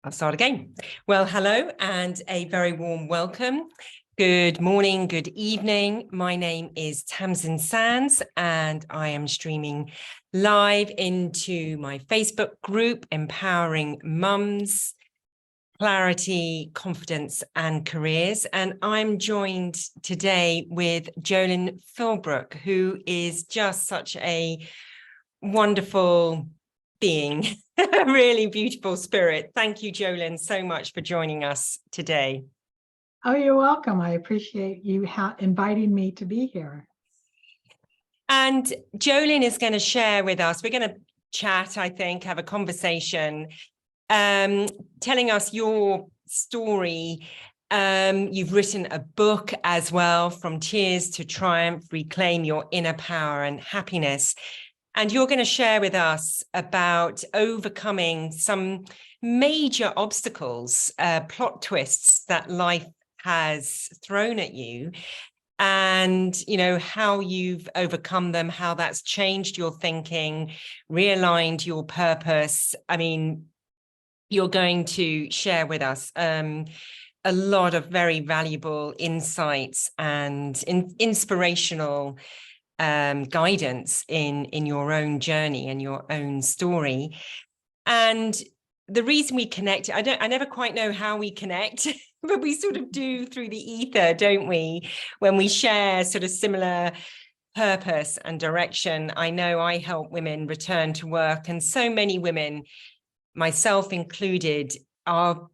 I'll start again. Well, hello and a very warm welcome. Good morning, good evening. My name is Tamsin Sands and I am streaming live into my Facebook group, Empowering Mums, Clarity, Confidence and Careers. And I'm joined today with Jolen Philbrook, who is just such a wonderful being, a really beautiful spirit. Thank you, Jolen, so much for joining us today. Oh, you're welcome. I appreciate you inviting me to be here. And Jolen is going to share with us, we're going to chat, I think, have a conversation, telling us your story. You've written a book as well, From Tears to Triumph, Reclaim Your Inner Power and Happiness. And you're going to share with us about overcoming some major obstacles, plot twists that life has thrown at you, and, you know, how you've overcome them, how that's changed your thinking, realigned your purpose. I mean, you're going to share with us a lot of very valuable insights and inspirational guidance in your own journey and your own story. And the reason we connect, I never quite know how we connect, but we sort of do through the ether, don't we? When we share sort of similar purpose and direction. I know I help women return to work, and so many women, myself included, are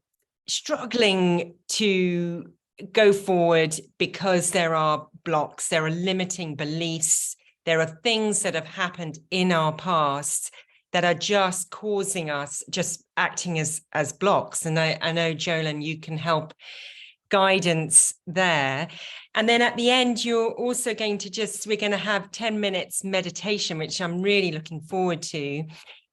struggling to go forward because there are blocks, there are limiting beliefs, there are things that have happened in our past that are just causing us, just acting as blocks. And I know, Jolen, you can help guidance there. And then at the end, you're also going to we're going to have 10 minutes meditation, which I'm really looking forward to,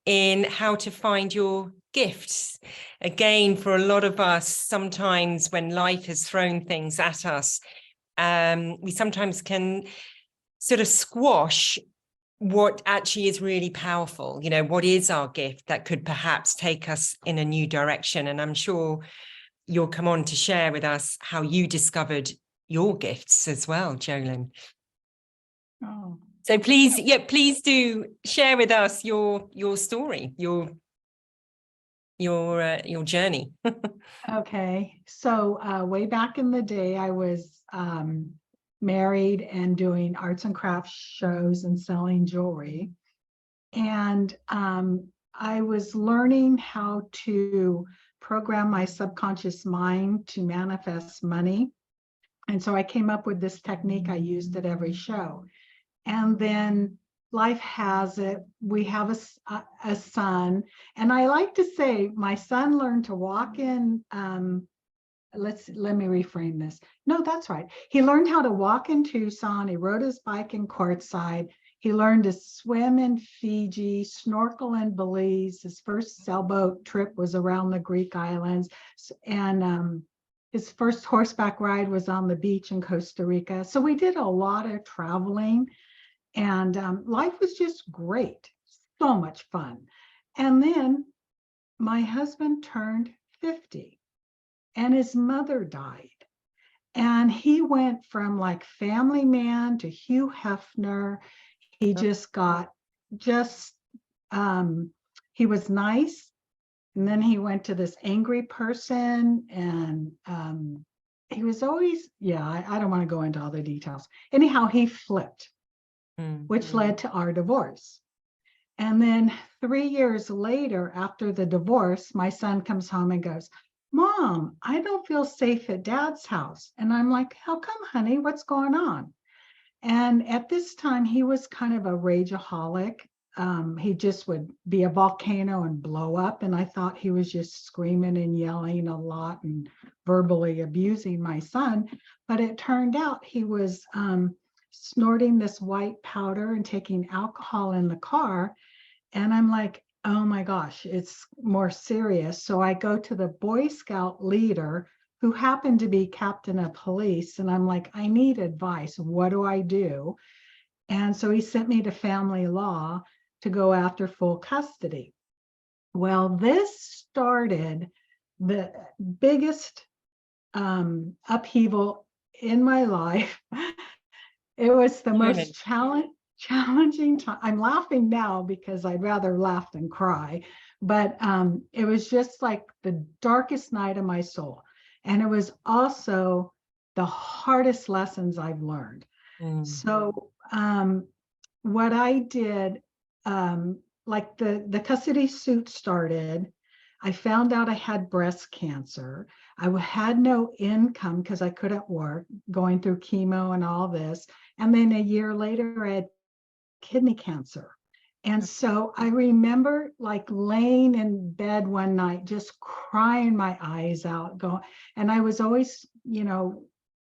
in how to find your gifts. Again, for a lot of us, sometimes when life has thrown things at us, we sometimes can sort of squash what actually is really powerful. You know, what is our gift that could perhaps take us in a new direction? And I'm sure you'll come on to share with us how you discovered your gifts as well, Jolen. Oh. So please do share with us your story, your journey. Okay. So way back in the day, I was married and doing arts and crafts shows and selling jewelry. And I was learning how to program my subconscious mind to manifest money. And so I came up with this technique. I used at every show. And then life has it. We have a son. And I like to say my son learned to walk in. Let me reframe this. No, that's right. He learned how to walk in Tucson. He rode his bike in Quartzsite. He learned to swim in Fiji, snorkel in Belize. His first sailboat trip was around the Greek islands. And his first horseback ride was on the beach in Costa Rica. So we did a lot of traveling, and life was just great. So much fun. And then my husband turned 50. And his mother died. And he went from like family man to Hugh Hefner. He just got he was nice. And then he went to this angry person. And he was always, I don't want to go into all the details. Anyhow, he flipped, which led to our divorce. And then 3 years later, after the divorce, my son comes home and goes, "Mom, I don't feel safe at Dad's house." And I'm like, "How come, honey? What's going on?" And at this time, he was kind of a rageaholic. He just would be a volcano and blow up. And I thought he was just screaming and yelling a lot and verbally abusing my son. But it turned out he was snorting this white powder and taking alcohol in the car. And I'm like, oh my gosh, it's more serious. So I go to the Boy Scout leader, who happened to be captain of police. And I'm like, I need advice. What do I do? And so he sent me to family law to go after full custody. Well, this started the biggest upheaval in my life. It was the most challenging time. I'm laughing now because I'd rather laugh than cry, but it was just like the darkest night of my soul. And it was also the hardest lessons I've learned. So what I did, like the custody suit started, I found out I had breast cancer. I had no income because I couldn't work, going through chemo and all this. And then a year later, I had kidney cancer. And so I remember like laying in bed one night, just crying my eyes out, going, and I was always,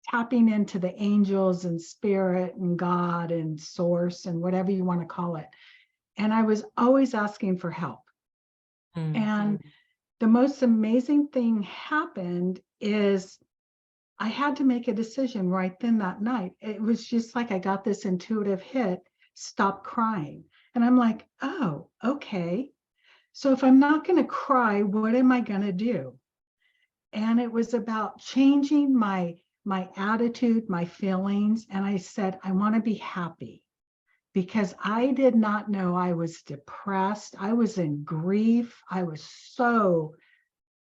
tapping into the angels and spirit and God and source and whatever you want to call it. And I was always asking for help. And the most amazing thing happened is I had to make a decision right then that night. It was just like I got this intuitive hit, stop crying. And I'm like, oh, okay. So if I'm not going to cry, what am I going to do? And it was about changing my attitude, my feelings. And I said, I want to be happy, because I did not know I was depressed. I was in grief. I was so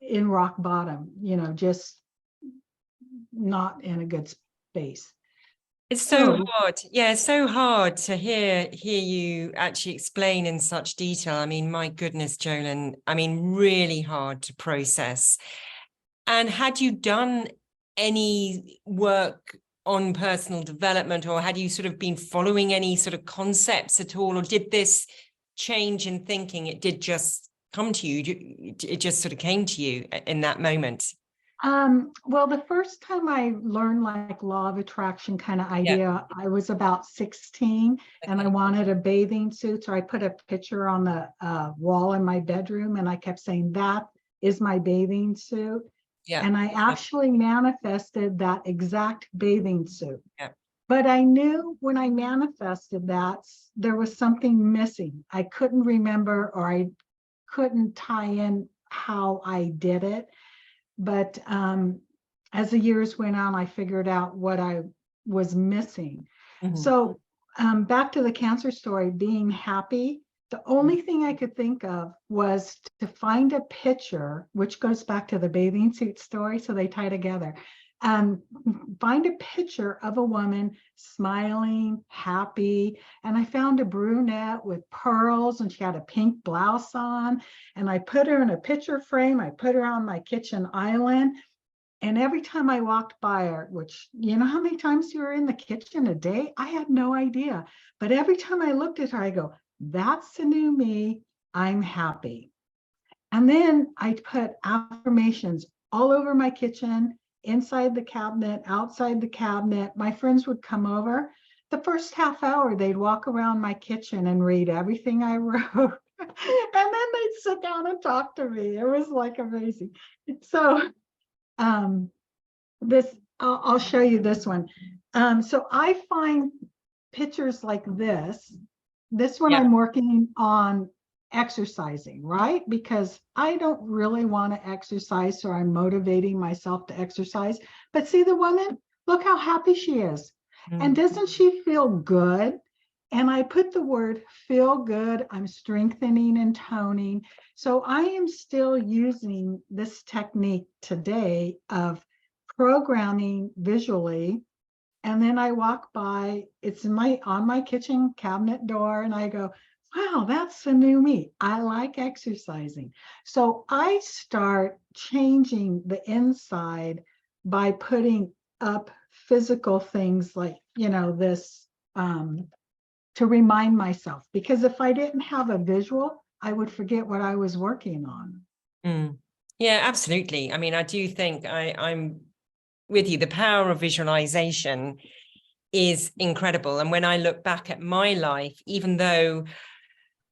in rock bottom, just not in a good space. It's so hard. Yeah, it's so hard to hear you actually explain in such detail. I mean, my goodness, Jolen, I mean, really hard to process. And had you done any work on personal development, or had you sort of been following any sort of concepts at all, or did this change in thinking, it did just come to you? It just sort of came to you in that moment? Well, the first time I learned like law of attraction kind of idea, I was about 16 and I wanted a bathing suit. So I put a picture on the wall in my bedroom and I kept saying, that is my bathing suit. And I actually manifested that exact bathing suit. But I knew when I manifested that there was something missing. I couldn't remember, or I couldn't tie in how I did it. But as the years went on, I figured out what I was missing. So back to the cancer story, being happy, the only thing I could think of was to find a picture, which goes back to the bathing suit story, so they tie together. Find a picture of a woman smiling, happy. And I found a brunette with pearls and she had a pink blouse on. And I put her in a picture frame. I put her on my kitchen island. And every time I walked by her, which, you know how many times you were in the kitchen a day? I had no idea. But every time I looked at her, I go, that's the new me. I'm happy. And then I put affirmations all over my kitchen, inside the cabinet, outside the cabinet. My friends would come over. The first half hour, they'd walk around my kitchen and read everything I wrote. And then they'd sit down and talk to me. It was like amazing. So I'll show you this one. So I find pictures like this. This one I'm working on exercising, right? Because I don't really want to exercise, so I'm motivating myself to exercise. But see the woman, look how happy she is. And doesn't she feel good? And I put the word feel good. I'm strengthening and toning. So I am still using this technique today of programming visually. And then I walk by, it's on my kitchen cabinet door, and I go, wow, that's the new me. I like exercising. So I start changing the inside by putting up physical things like, this to remind myself, because if I didn't have a visual, I would forget what I was working on. Yeah, absolutely. I mean, I do think I'm with you. The power of visualization is incredible. And when I look back at my life, even though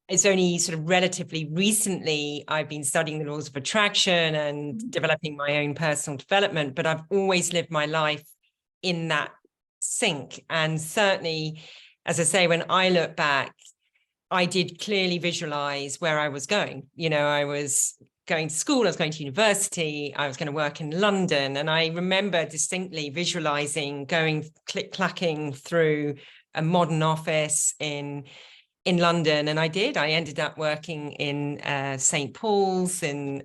it's only sort of relatively recently I've been studying the laws of attraction and developing my own personal development, but I've always lived my life in that sync. And certainly, as I say, when I look back, I did clearly visualize where I was going. I was going to school, I was going to university, I was going to work in London. And I remember distinctly visualizing going click-clacking through a modern office in London. And I ended up working in St. Paul's, in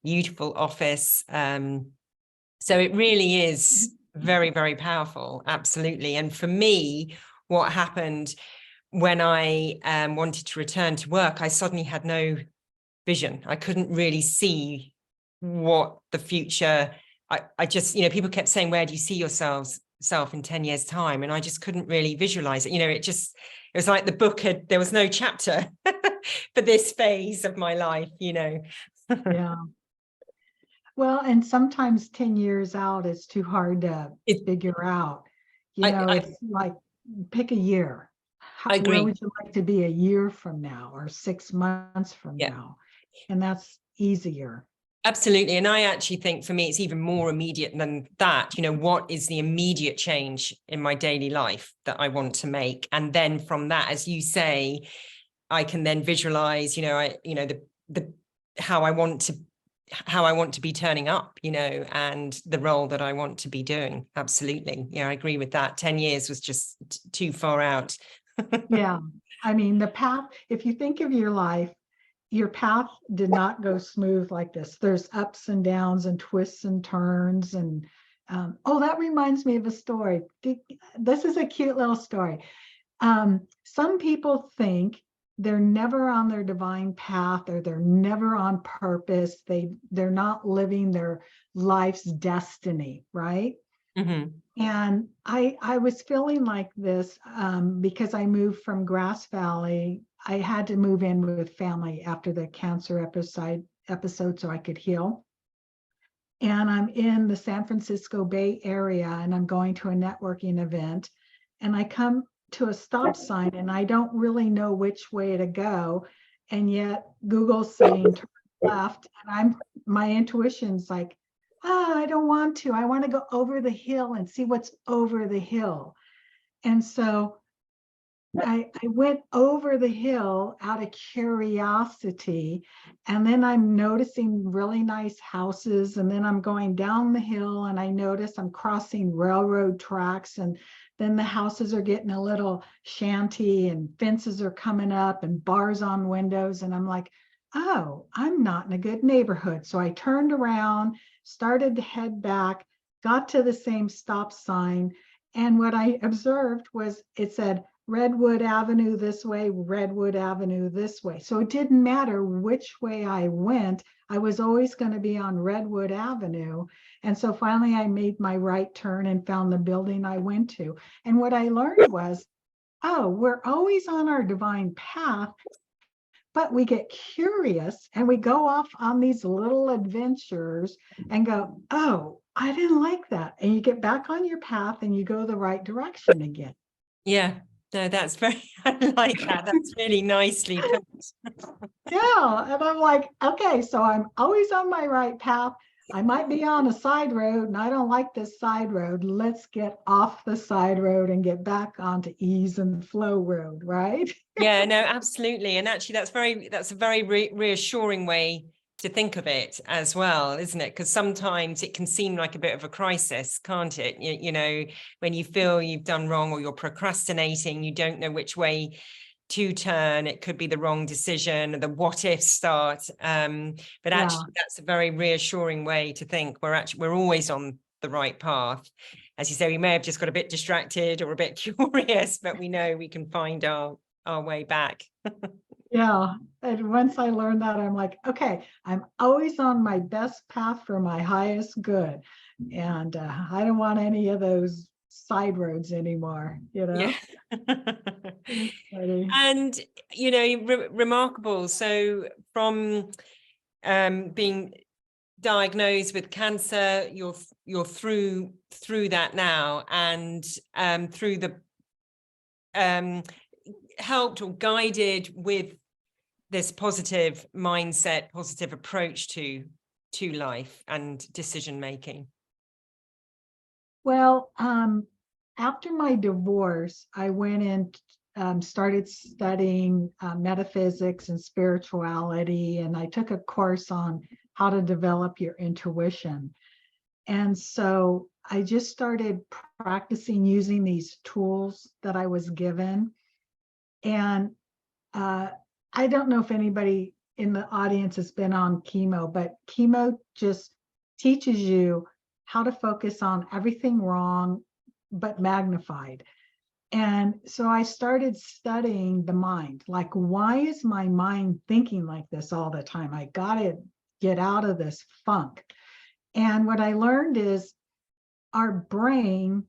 beautiful office. So it really is very, very powerful. Absolutely. And for me, what happened when I wanted to return to work, I suddenly had no vision. I couldn't really see what the future, I just, people kept saying, where do you see yourself in 10 years time? And I just couldn't really visualize it. It was like the book there was no chapter for this phase of my life, Yeah. Well, and sometimes 10 years out is too hard to figure out. It's like, pick a year. I agree. Where would you like to be a year from now or 6 months from now? And that's easier. Absolutely. And I actually think for me, it's even more immediate than that. What is the immediate change in my daily life that I want to make? And then from that, as you say, I can then visualize, how I want to be turning up, and the role that I want to be doing. Absolutely. Yeah, I agree with that. 10 years was just too far out. Yeah. I mean, the path, if you think of your life, your path did not go smooth like this. There's ups and downs and twists and turns. And that reminds me of a story. This is a cute little story. Some people think they're never on their divine path, or they're never on purpose. They're not living their life's destiny, right? Mm-hmm. And I was feeling like this because I moved from Grass Valley. I had to move in with family after the cancer episode so I could heal. And I'm in the San Francisco Bay Area, and I'm going to a networking event. And I come to a stop sign, and I don't really know which way to go. And yet Google's saying turn left. And my intuition's like, I don't want to. I want to go over the hill and see what's over the hill. And so I went over the hill out of curiosity, and then I'm noticing really nice houses, and then I'm going down the hill, and I notice I'm crossing railroad tracks, and then the houses are getting a little shanty, and fences are coming up, and bars on windows, and I'm like, oh, I'm not in a good neighborhood. So I turned around, started to head back, got to the same stop sign, and what I observed was it said Redwood Avenue this way, Redwood Avenue this way. So it didn't matter which way I went, I was always going to be on Redwood Avenue. And so finally I made my right turn and found the building I went to. And what I learned was, we're always on our divine path, but we get curious and we go off on these little adventures and go, I didn't like that. And you get back on your path and you go the right direction again. Yeah. No, that's very, I like that. That's really nicely put. Yeah. And I'm like, okay, so I'm always on my right path. I might be on a side road and I don't like this side road. Let's get off the side road and get back onto ease and flow road, right? Yeah, no, absolutely. And actually that's a very reassuring way to think of it as well, isn't it? Because sometimes it can seem like a bit of a crisis, can't it? When you feel you've done wrong or you're procrastinating, you don't know which way to turn. It could be the wrong decision, the what if start. But actually that's a very reassuring way to think. We're always on the right path. As you say, we may have just got a bit distracted or a bit curious, but we know we can find our way back. Yeah. And once I learned that, I'm like, okay, I'm always on my best path for my highest good. And I don't want any of those side roads anymore, Yeah. And, remarkable. So from being diagnosed with cancer, you're through that now, and through the helped or guided with this positive mindset, positive approach to life and decision making? Well, after my divorce, I went in started studying metaphysics and spirituality, and I took a course on how to develop your intuition. And so I just started practicing using these tools that I was given. And I don't know if anybody in the audience has been on chemo, but chemo just teaches you how to focus on everything wrong, but magnified. And so I started studying the mind. Like, why is my mind thinking like this all the time? I got to get out of this funk. And what I learned is our brain,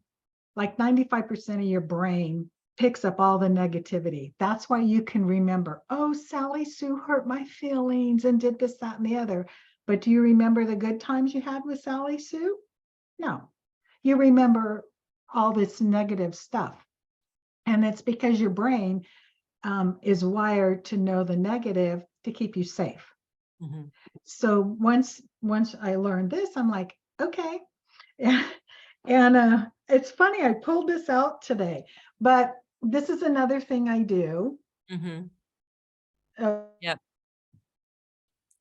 like 95% of your brain, picks up all the negativity. That's why you can remember, oh, Sally Sue hurt my feelings and did this, that, and the other. But do you remember the good times you had with Sally Sue? No. You remember all this negative stuff. And it's because your brain is wired to know the negative to keep you safe. Mm-hmm. So once I learned this, I'm like, okay. And it's funny, I pulled this out today, but this is another thing I do. Mm-hmm.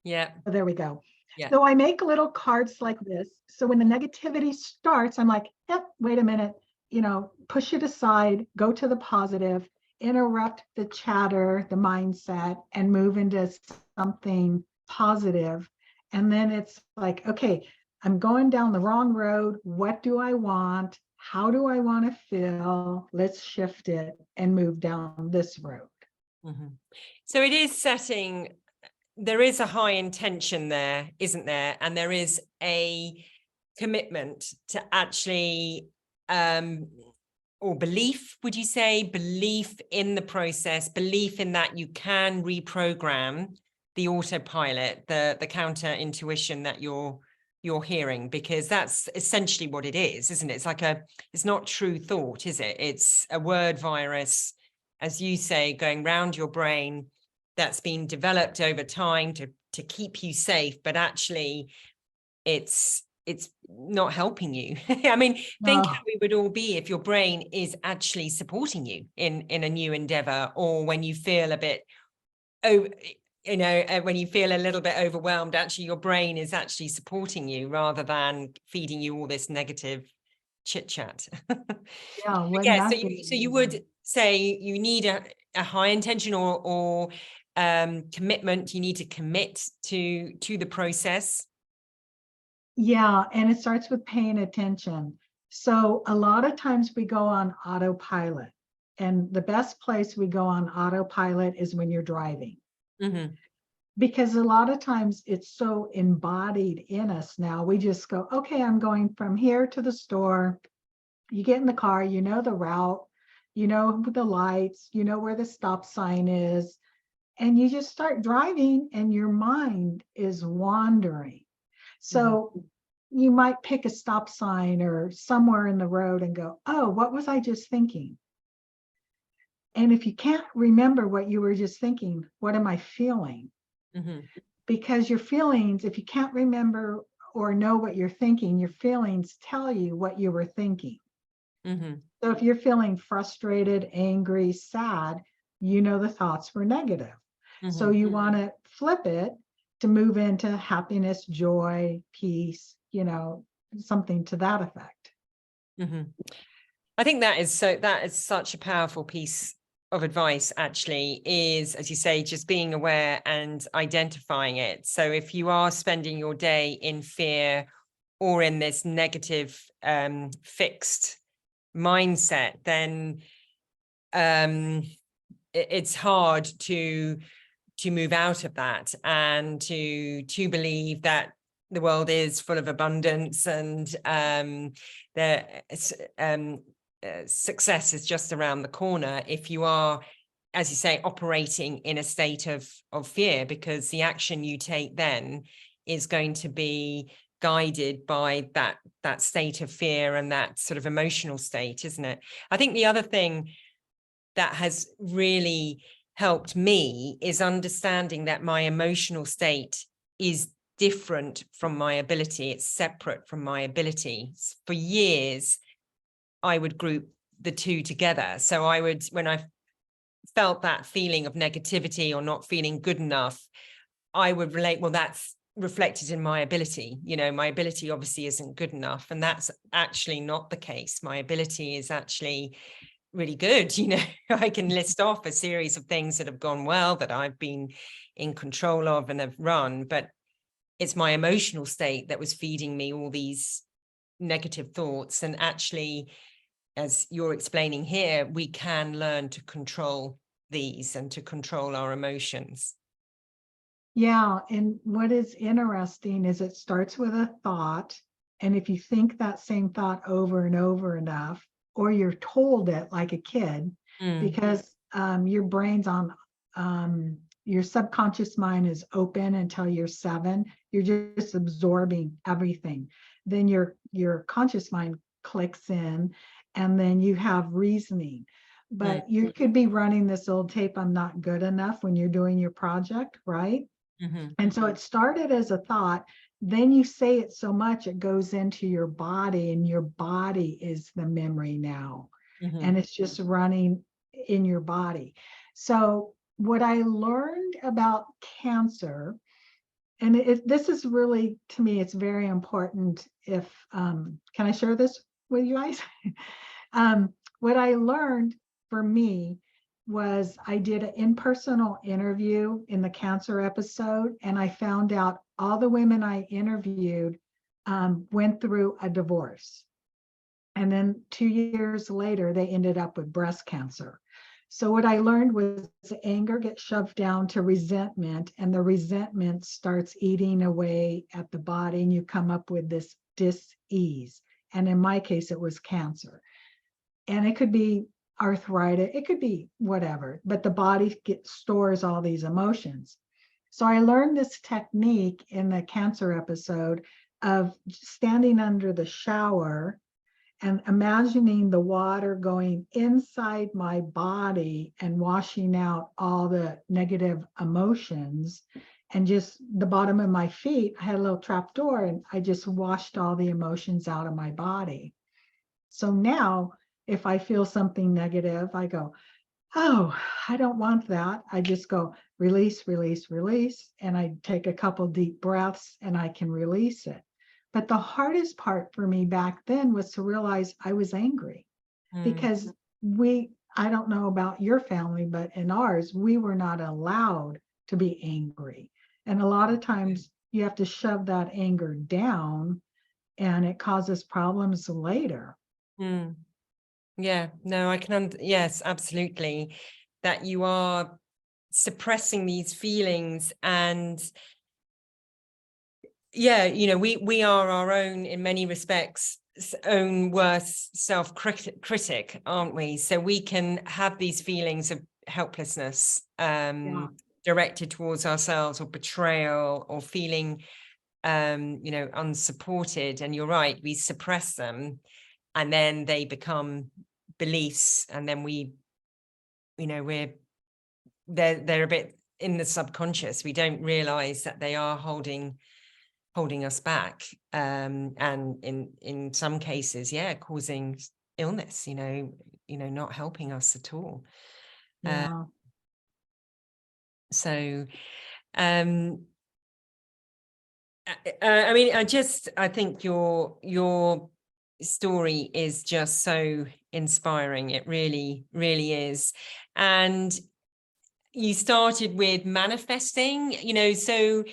Yeah. There we go. Yeah. So I make little cards like this. So when the negativity starts, I'm like, yep, wait a minute, push it aside, go to the positive, interrupt the chatter, the mindset, and move into something positive. And then it's like, okay, I'm going down the wrong road. What do I want? How do I want to feel? Let's shift it and move down this road. Mm-hmm. So it is there is a high intention there, isn't there? And there is a commitment to actually, or belief, would you say, belief in the process, belief in that you can reprogram the autopilot, the counter intuition that you're hearing, because that's essentially what it is, isn't it? It's not true thought, is it? It's a word virus, as you say, going round your brain, that's been developed over time to keep you safe, but actually it's not helping you. I mean, think how we would all be if your brain is actually supporting you in a new endeavor, or when you feel a bit, when you feel a little bit overwhelmed, actually your brain is actually supporting you rather than feeding you all this negative chit chat. Yeah. So you would say you need a high intention or commitment. You need to commit to the process. Yeah, and it starts with paying attention. So a lot of times we go on autopilot, and the best place we go on autopilot is when you're driving. Mm-hmm. Because a lot of times it's so embodied in us now. We just go, okay, I'm going from here to the store. You get in the car, you know the route, you know the lights, you know where the stop sign is, and you just start driving and your mind is wandering. So mm-hmm. you might pick a stop sign or somewhere in the road and go, oh, what was I just thinking? And if you can't remember what you were just thinking, what am I feeling? Mm-hmm. Because your feelings, if you can't remember or know what you're thinking, your feelings tell you what you were thinking. Mm-hmm. So if you're feeling frustrated, angry, sad, you know the thoughts were negative. Mm-hmm. So you want to flip it to move into happiness, joy, peace, something to that effect. Mm-hmm. I think that is such a powerful piece of advice, actually, is, as you say, just being aware and identifying it. So if you are spending your day in fear or in this negative fixed mindset, then it's hard to move out of that and to believe that the world is full of abundance and success is just around the corner if you are, as you say, operating in a state of fear, because the action you take then is going to be guided by that state of fear and that sort of emotional state, isn't it? I think the other thing that has really helped me is understanding that my emotional state is different from my ability. It's separate from my ability. For years, I would group the two together. So I would, when I felt that feeling of negativity or not feeling good enough, I would relate, well, that's reflected in my ability. You know, my ability obviously isn't good enough. And that's actually not the case. My ability is actually really good. You know, I can list off a series of things that have gone well, that I've been in control of and have run, but it's my emotional state that was feeding me all these negative thoughts. And actually, as you're explaining here, we can learn to control these and to control our emotions. Yeah, and what is interesting is it starts with a thought, and if you think that same thought over and over enough, or you're told it like a kid, because your brain's on, your subconscious mind is open until you're 7. You're just absorbing everything. Then your conscious mind clicks in, and then you have reasoning. But you could be running this old tape, I'm not good enough, when you're doing your project, right? And so it started as a thought, then you say it so much, it goes into your body, and your body is the memory now. And it's just running in your body. So what I learned about cancer, and this is really, to me, it's very important. If can I share this with you guys? What I learned for me was I did an in-person interview in the cancer episode, and I found out all the women I interviewed went through a divorce. And then 2 years later, they ended up with breast cancer. So what I learned was anger gets shoved down to resentment, and the resentment starts eating away at the body, and you come up with this dis-ease. And in my case, it was cancer. And it could be arthritis, it could be whatever, but the body stores all these emotions. So I learned this technique in the cancer episode of standing under the shower and imagining the water going inside my body and washing out all the negative emotions. And just the bottom of my feet, I had a little trap door, and I just washed all the emotions out of my body. So now, if I feel something negative, I go, oh, I don't want that. I just go release, release, release. And I take a couple deep breaths and I can release it. But the hardest part for me back then was to realize I was angry because I don't know about your family, but in ours, we were not allowed to be angry. And a lot of times you have to shove that anger down, and it causes problems later. Yeah, no, I can, yes, absolutely. That you are suppressing these feelings, and yeah, you know, we are our own, in many respects, own worst self-critic, aren't we? So we can have these feelings of helplessness directed towards ourselves, or betrayal, or feeling you know, unsupported. And you're right, we suppress them, and then they become beliefs, and then we, you know, they're a bit in the subconscious. We don't realize that they are holding us back, and in some cases, yeah, causing illness, you know, not helping us at all. So I mean, I think your story is just so inspiring. It really, really is. And you started with manifesting, you know, so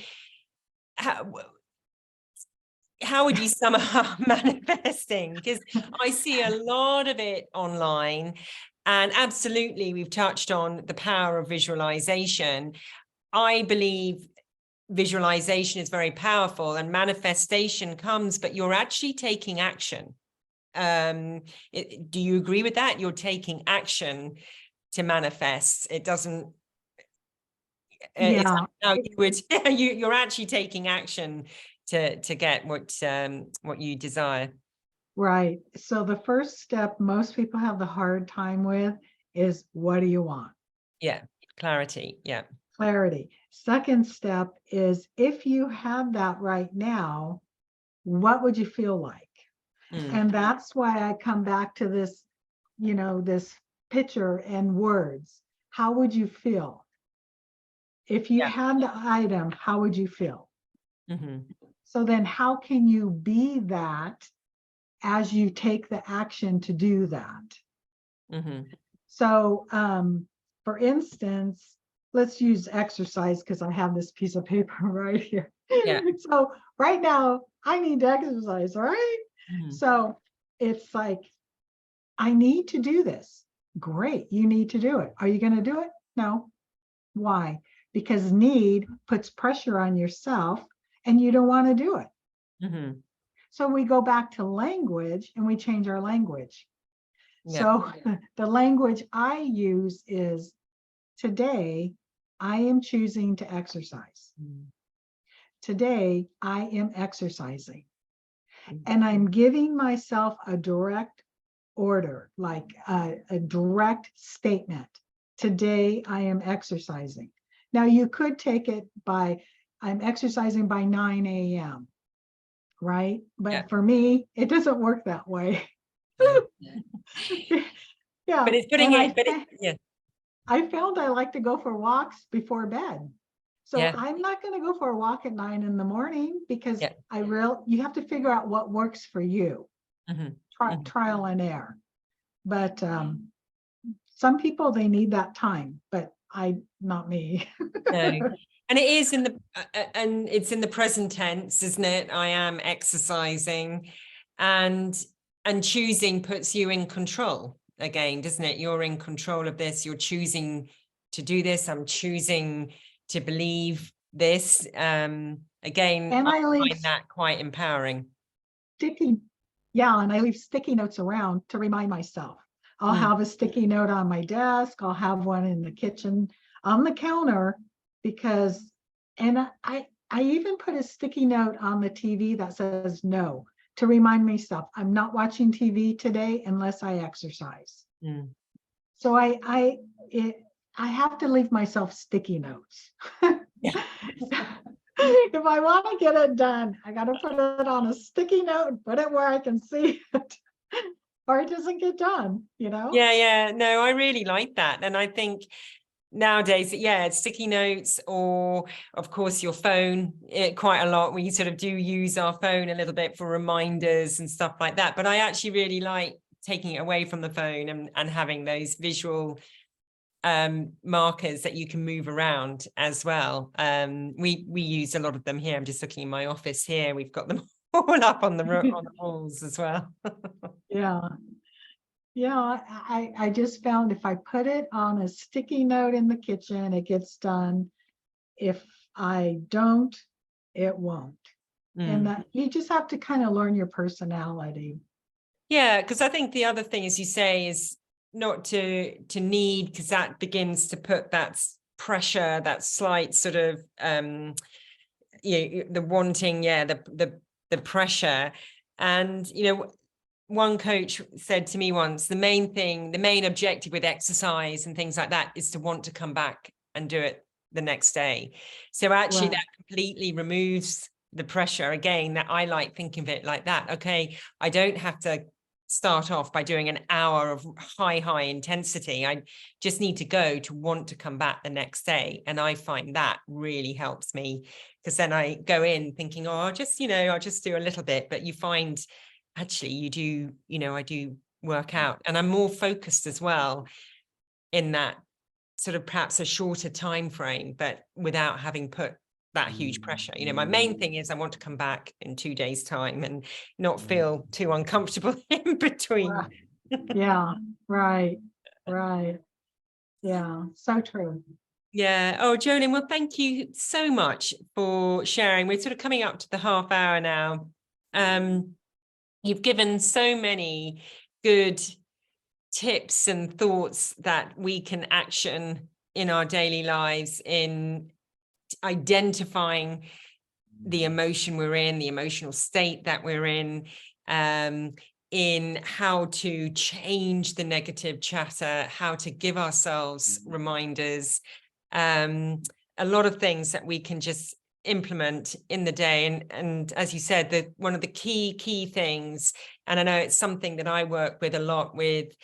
how would you sum up manifesting? Because I see a lot of it online, and absolutely, we've touched on the power of visualization. I believe visualization is very powerful, and manifestation comes, but you're actually taking action. Do you agree with that? You're taking action to manifest. It doesn't. Yeah. How you would. You're actually taking action to get what you desire. Right. So the first step most people have the hard time with is, what do you want? Yeah. Clarity. Yeah. Clarity. Second step is, if you had that right now, what would you feel like? And that's why I come back to this, you know, this picture and words. how would you feel? If you Yeah. had the item, how would you feel? Mm-hmm. So then how can you be that as you take the action to do that? Mm-hmm. So for instance, let's use exercise because I have this piece of paper right here. Yeah. So right now I need to exercise, right? Mm-hmm. So it's like, I need to do this. Great, you need to do it. Are you going to do it? No. Why? Because need puts pressure on yourself and you don't want to do it. Mm-hmm. So we go back to language and we change our language. Yeah. So the language I use is, today I am choosing to exercise. Mm-hmm. Today I am exercising. Mm-hmm. And I'm giving myself a direct order, like a direct statement. Today I am exercising. Now you could take it by, I'm exercising by 9 a.m., right? But Yeah. for me, it doesn't work that way. Yeah. Yeah. But it's putting And it, but it, yeah. I found I like to go for walks before bed. So Yeah. I'm not going to go for a walk at 9 in the morning because Yeah. you have to figure out what works for you. Mm-hmm. Trial and error. But some people, they need that time, but not me. No. And it is in the and it's in the present tense, isn't it? I am exercising, and choosing puts you in control again, doesn't it? You're in control of this. You're choosing to do this. I'm choosing to believe this. Again, And I I leave find that quite empowering. sticky, yeah, and I leave sticky notes around to remind myself. I'll have a sticky note on my desk. I'll have one in the kitchen on the counter because, and I even put a sticky note on the TV that says no, to remind myself I'm not watching TV today unless I exercise. Mm. So I have to leave myself sticky notes. Yeah. If I want to get it done, I got to put it on a sticky note and put it where I can see it, or it doesn't get done, you know? Yeah. No, I really like that. And I think nowadays, yeah, sticky notes, or of course your phone, quite a lot. We sort of do use our phone a little bit for reminders and stuff like that. But I actually really like taking it away from the phone and having those visual markers that you can move around as well. We use a lot of them here. I'm just looking in my office here. We've got them all up on the walls as well. Yeah. Yeah, I just found if I put it on a sticky note in the kitchen, it gets done. If I don't, it won't. And that you just have to kind of learn your personality. Yeah, because I think the other thing, as you say, is not to need, because that begins to put that pressure, that slight sort of the wanting, the pressure. And one coach said to me once, the main objective with exercise and things like that is to want to come back and do it the next day. So actually that completely removes the pressure. Again, that I like thinking of it like that. Okay, I don't have to start off by doing an hour of high intensity. I just need to go to want to come back the next day. And I find that really helps me, because then I go in thinking, oh, I'll just do a little bit. But you find actually I do work out, and I'm more focused as well in that sort of perhaps a shorter time frame, but without having put that huge pressure. My main thing is I want to come back in 2 days' time and not feel too uncomfortable in between. Yeah, right. Yeah, so true. Yeah. Oh, Jolen, well, thank you so much for sharing. We're sort of coming up to the half hour now. You've given so many good tips and thoughts that we can action in our daily lives, in identifying the emotion we're in, the emotional state that we're in how to change the negative chatter, how to give ourselves reminders, a lot of things that we can just implement in the day. And as you said, that one of the key things, and I know it's something that I work with a lot with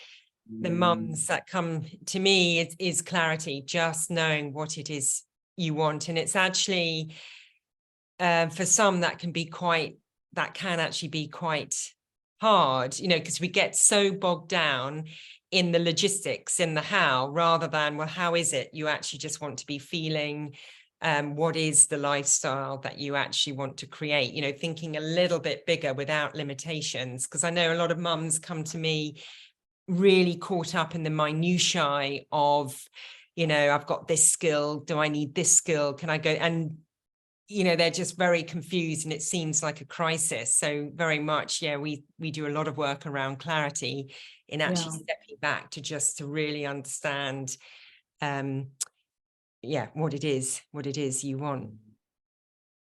the mums that come to me is clarity, just knowing what it is you want. And it's actually, for some, that can actually be quite hard, because we get so bogged down in the logistics, in the how, rather than, well, how is it you actually just want to be feeling? What is the lifestyle that you actually want to create? Thinking a little bit bigger without limitations, because I know a lot of mums come to me really caught up in the minutiae of, I've got this skill. Do I need this skill? Can I go? And, they're just very confused, and it seems like a crisis. So very much, we do a lot of work around clarity in actually stepping back to really understand, what it is you want.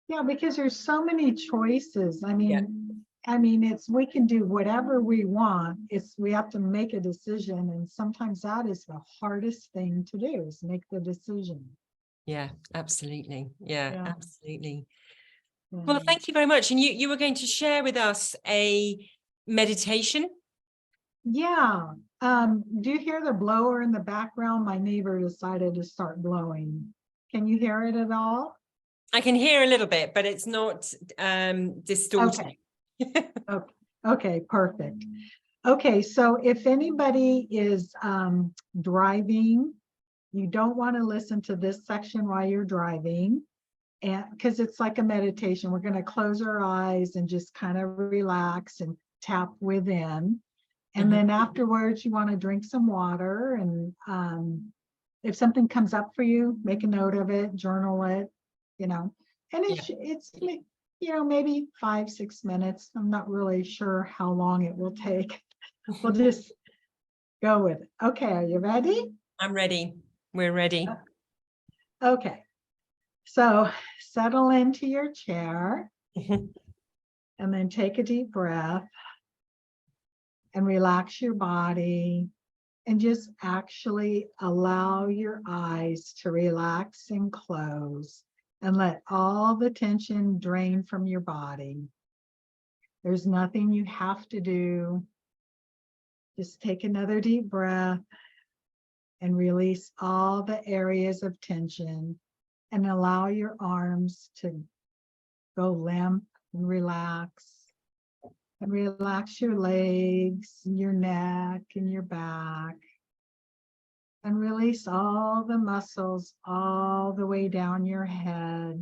Yeah, because there's so many choices. I mean, it's, we can do whatever we want. We have to make a decision. And sometimes that is the hardest thing to do, is make the decision. Yeah, absolutely. Yeah, Yeah. absolutely. Yeah. Well, thank you very much. And you were going to share with us a meditation. Yeah. Do you hear the blower in the background? My neighbor decided to start blowing. Can you hear it at all? I can hear a little bit, but it's not distorted. Okay. Okay, perfect. Okay, so if anybody is driving, you don't want to listen to this section while you're driving, and because it's like a meditation. We're going to close our eyes and just kind of relax and tap within. And then afterwards, you want to drink some water. And if something comes up for you, make a note of it, journal it, And it's maybe 5-6 minutes. I'm not really sure how long it will take. We'll just go with it. Okay, are you ready? I'm ready. We're ready. Okay. So settle into your chair and then take a deep breath and relax your body, and just actually allow your eyes to relax and close, and let all the tension drain from your body. There's nothing you have to do. Just take another deep breath and release all the areas of tension, and allow your arms to go limp and relax. And relax your legs, and your neck, and your back. And release all the muscles all the way down your head.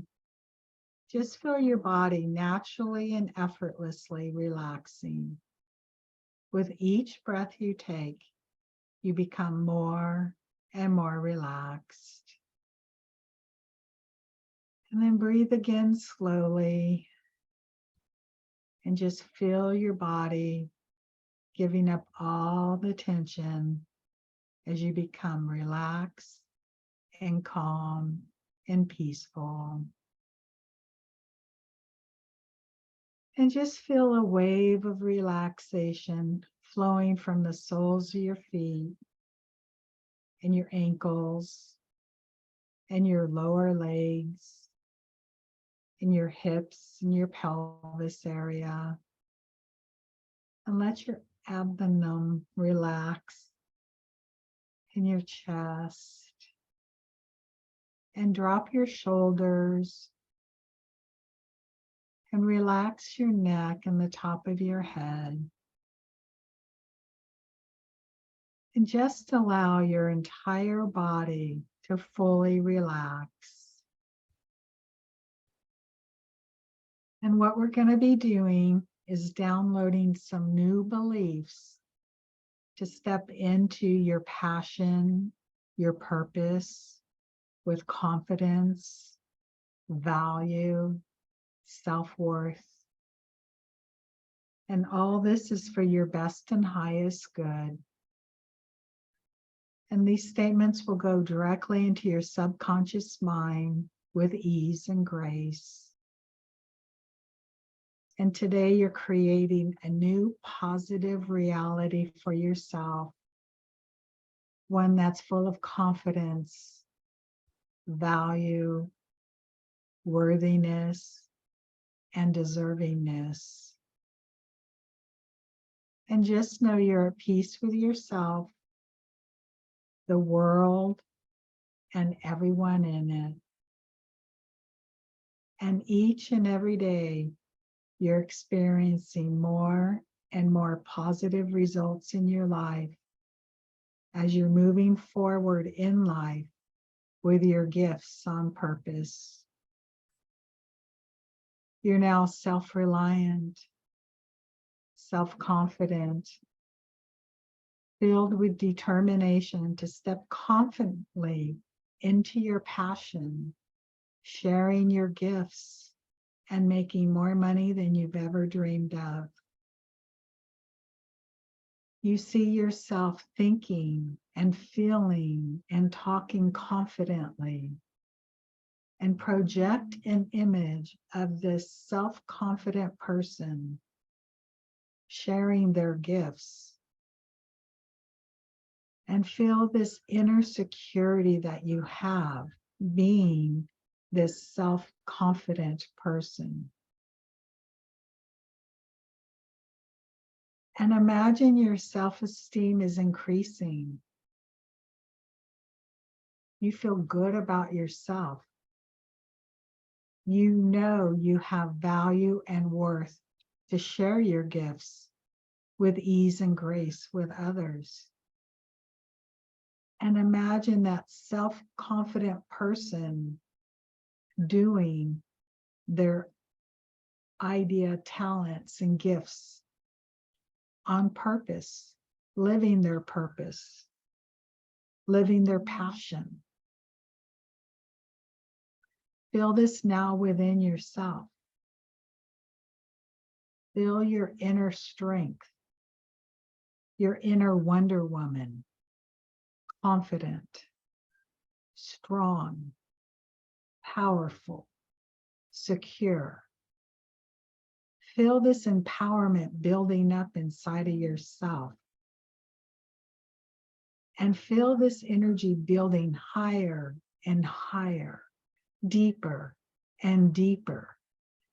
Just feel your body naturally and effortlessly relaxing. With each breath you take, you become more and more relaxed. And then breathe again slowly. And just feel your body giving up all the tension as you become relaxed and calm and peaceful. And just feel a wave of relaxation flowing from the soles of your feet and your ankles and your lower legs and your hips and your pelvis area. And let your abdomen relax in your chest, and drop your shoulders and relax your neck and the top of your head. And just allow your entire body to fully relax. And what we're going to be doing is downloading some new beliefs to step into your passion, your purpose with confidence, value, self-worth. And all this is for your best and highest good. And these statements will go directly into your subconscious mind with ease and grace. And today you're creating a new positive reality for yourself, one that's full of confidence, value, worthiness, and deservingness. And just know you're at peace with yourself the world, and everyone in it. And each and every day, you're experiencing more and more positive results in your life as you're moving forward in life with your gifts on purpose. You're now self-reliant, self-confident, filled with determination to step confidently into your passion, sharing your gifts, and making more money than you've ever dreamed of. You see yourself thinking and feeling and talking confidently, and project an image of this self-confident person sharing their gifts, and feel this inner security that you have being this self-confident person. And imagine your self-esteem is increasing. You feel good about yourself. You know you have value and worth to share your gifts with ease and grace with others. And imagine that self-confident person doing their idea, talents, and gifts on purpose, living their purpose, living their passion. Feel this now within yourself. Feel your inner strength, your inner Wonder Woman, confident, strong, powerful, secure. Feel this empowerment building up inside of yourself. And feel this energy building higher and higher, deeper and deeper,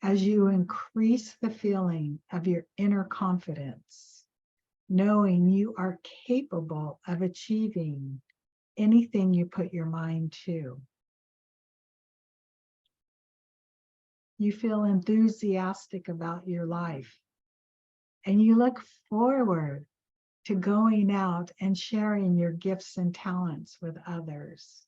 as you increase the feeling of your inner confidence, knowing you are capable of achieving anything you put your mind to. You feel enthusiastic about your life, and you look forward to going out and sharing your gifts and talents with others.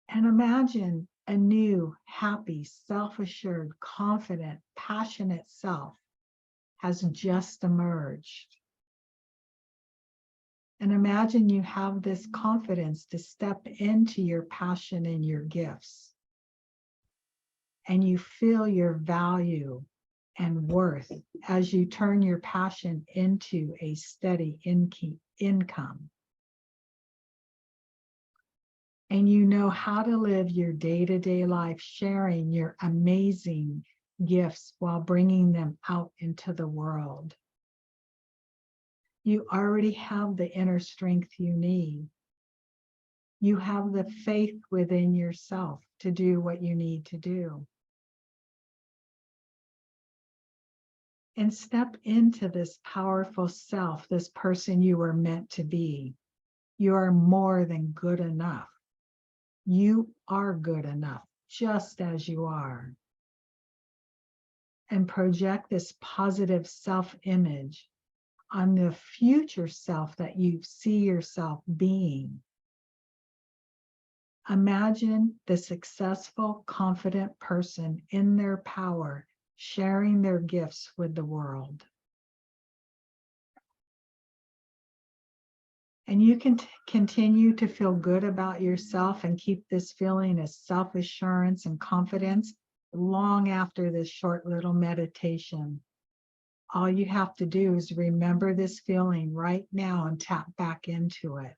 And imagine a new, happy, self-assured, confident, passionate self has just emerged. And imagine you have this confidence to step into your passion and your gifts. And you feel your value and worth as you turn your passion into a steady income. And you know how to live your day-to-day life, sharing your amazing gifts while bringing them out into the world. You already have the inner strength you need. You have the faith within yourself to do what you need to do. And step into this powerful self, this person you were meant to be. You are more than good enough. You are good enough, just as you are. And project this positive self-image on the future self that you see yourself being. Imagine the successful, confident person in their power, sharing their gifts with the world. And you can continue to feel good about yourself and keep this feeling of self-assurance and confidence long after this short little meditation. All you have to do is remember this feeling right now and tap back into it.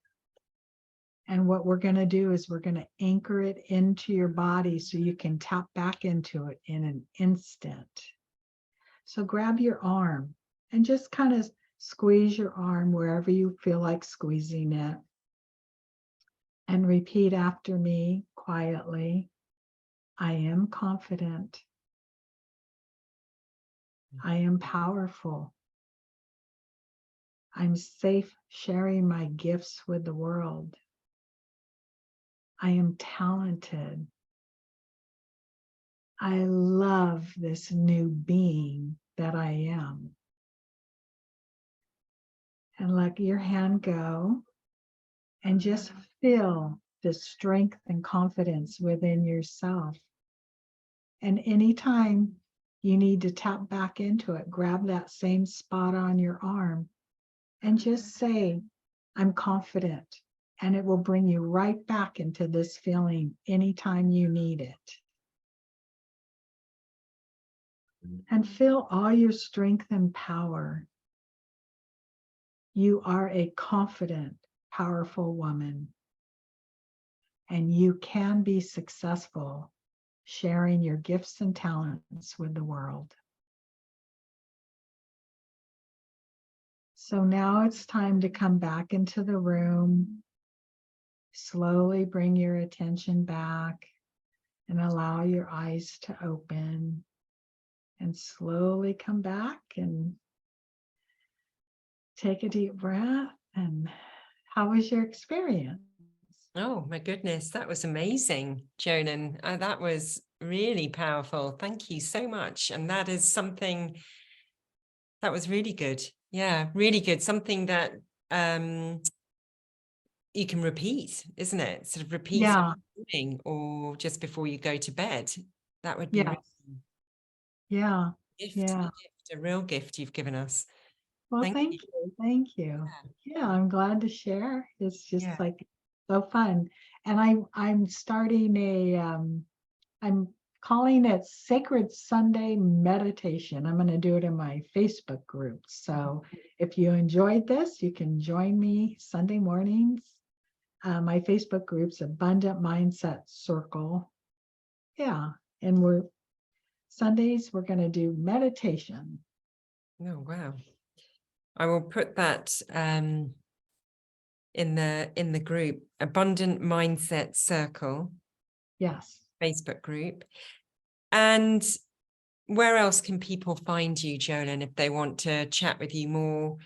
And what we're going to do is we're going to anchor it into your body so you can tap back into it in an instant. So grab your arm and just kind of squeeze your arm wherever you feel like squeezing it. And repeat after me quietly. I am confident. I am powerful. I'm safe sharing my gifts with the world. I am talented. I love this new being that I am. And let your hand go and just feel the strength and confidence within yourself. And anytime you need to tap back into it, grab that same spot on your arm and just say, I'm confident. And it will bring you right back into this feeling anytime you need it. And feel all your strength and power. You are a confident, powerful woman. And you can be successful sharing your gifts and talents with the world. So now it's time to come back into the room. Slowly bring your attention back and allow your eyes to open. And slowly come back and take a deep breath. And how was your experience? Oh my goodness, that was amazing, Jolen. That was really powerful. Thank you so much. And that is something that was really good. Yeah, really good. Something that you can repeat, isn't it? Sort of repeat Yeah. every morning or just before you go to bed. That would be Yes. really Yeah. gift, Yeah. a real gift you've given us. Well, Thank thank you. you. Thank you. Yeah, I'm glad to share. It's just Yeah. like so fun. And I'm starting I'm calling it Sacred Sunday Meditation. I'm going to do it in my Facebook group. So if you enjoyed this, you can join me Sunday mornings. My Facebook group's Abundant Mindset Circle. Yeah. And Sundays, we're going to do meditation. Oh, wow. I will put that in the group, Abundant Mindset Circle. Yes. Facebook group. And where else can people find you, Jolen, if they want to chat with you more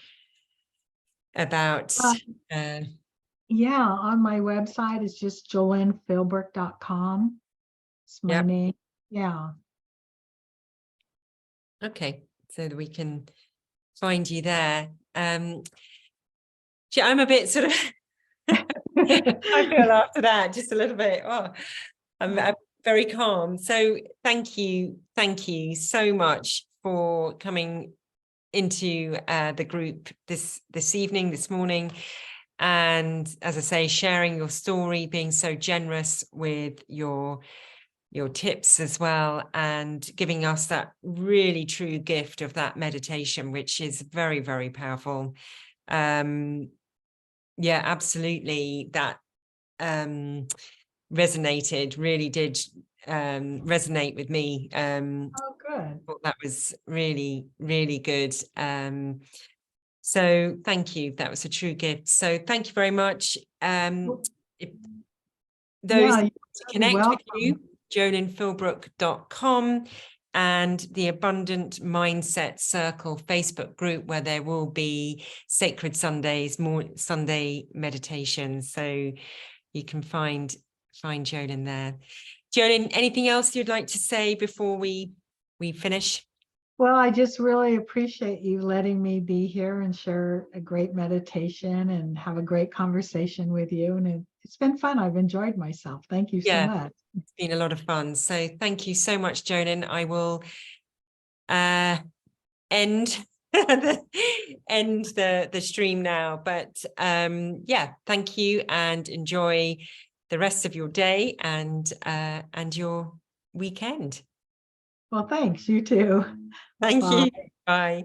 about yeah, on my website is just jolenphilbrook.com. It's my name. Yeah. Okay, so that we can find you there. I'm a bit sort of I feel after that just a little bit, I'm very calm. So thank you so much for coming into the group this morning, and as I say, sharing your story, being so generous with your tips as well, and giving us that really true gift of that meditation, which is very, very powerful. Yeah, absolutely. That really did resonate with me. Oh, good. Thought that was really, really good. So thank you. That was a true gift. So thank you very much. If those Yeah, to you're connect with welcome. you, jolenphilbrook.com, and the Abundant Mindset Circle Facebook group, where there will be Sacred Sundays, more Sunday meditations. So you can find Jolen there. Jolen, anything else you'd like to say before we finish? Well, I just really appreciate you letting me be here and share a great meditation and have a great conversation with you. And it's been fun. I've enjoyed myself. Thank you so much. It's been a lot of fun. So thank you so much, Jolen. I will end the stream now. But yeah, thank you, and enjoy the rest of your day and your weekend. Well, thanks. You too. Thank Bye. you. Bye.